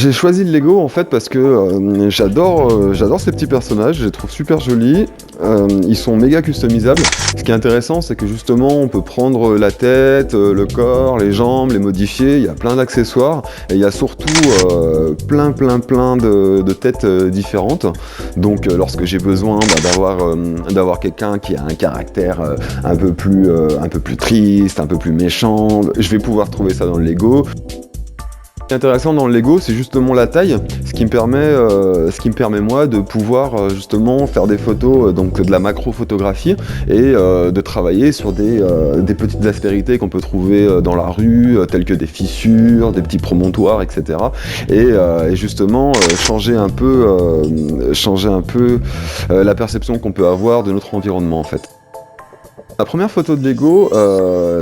J'ai choisi le Lego en fait parce que j'adore ces petits personnages, je les trouve super jolis, ils sont méga customisables. Ce qui est intéressant, c'est que justement on peut prendre la tête, le corps, les jambes, les modifier, il y a plein d'accessoires et il y a surtout plein de têtes différentes. Donc lorsque j'ai besoin d'avoir quelqu'un qui a un caractère un peu plus triste, un peu plus méchant, je vais pouvoir trouver ça dans le Lego. Ce qui est intéressant dans le Lego, c'est justement la taille, ce qui me permet moi de pouvoir justement faire des photos, donc de la macro-photographie, et de travailler sur des petites aspérités qu'on peut trouver dans la rue, telles que des fissures, des petits promontoires, etc. Et justement changer un peu la perception qu'on peut avoir de notre environnement en fait. La première photo de Lego,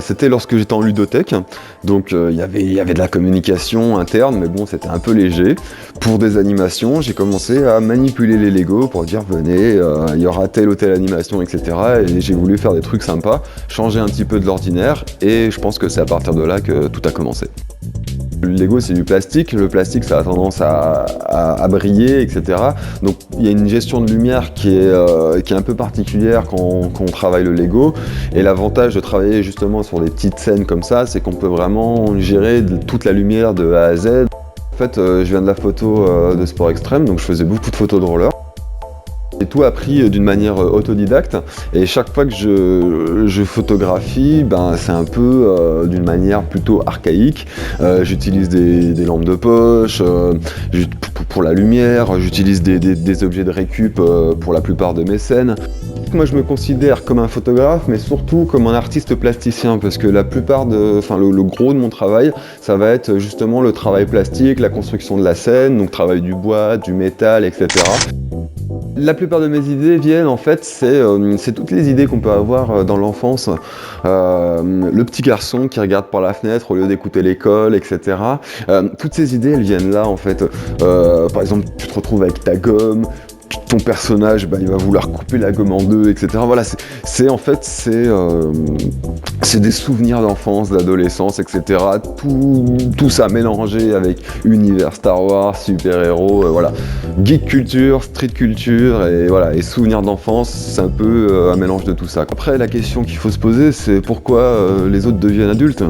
c'était lorsque j'étais en ludothèque, donc il y avait de la communication interne, mais bon, c'était un peu léger. Pour des animations, j'ai commencé à manipuler les Lego pour dire venez, il y aura telle ou telle animation, etc. Et j'ai voulu faire des trucs sympas, changer un petit peu de l'ordinaire, et je pense que c'est à partir de là que tout a commencé. Le Lego c'est du plastique, le plastique ça a tendance à briller, etc. Donc il y a une gestion de lumière qui est un peu particulière quand on travaille le Lego. Et l'avantage de travailler justement sur des petites scènes comme ça, c'est qu'on peut vraiment gérer toute la lumière de A à Z. En fait, je viens de la photo de sport extrême, donc je faisais beaucoup de photos de roller. J'ai tout appris d'une manière autodidacte et chaque fois que je photographie, c'est un peu d'une manière plutôt archaïque. J'utilise des lampes de poche pour la lumière, j'utilise des objets de récup pour la plupart de mes scènes. Moi je me considère comme un photographe mais surtout comme un artiste plasticien parce que le gros de mon travail ça va être justement le travail plastique, la construction de la scène, donc travail du bois, du métal, etc. La plupart de mes idées viennent en fait, c'est toutes les idées qu'on peut avoir dans l'enfance. Le petit garçon qui regarde par la fenêtre au lieu d'écouter l'école, etc. Toutes ces idées elles viennent là en fait. Par exemple, tu te retrouves avec ta gomme, ton personnage il va vouloir couper la gomme en deux, etc. Voilà, c'est des souvenirs d'enfance, d'adolescence, etc. Tout ça mélangé avec univers Star Wars, super-héros, voilà. Geek culture, street culture, et voilà, et souvenirs d'enfance, c'est un peu un mélange de tout ça. Après, la question qu'il faut se poser, c'est pourquoi les autres deviennent adultes?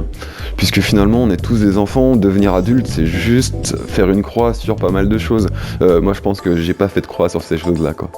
Puisque finalement, on est tous des enfants, devenir adulte, c'est juste faire une croix sur pas mal de choses. Moi, je pense que j'ai pas fait de croix sur ces choses-là, quoi.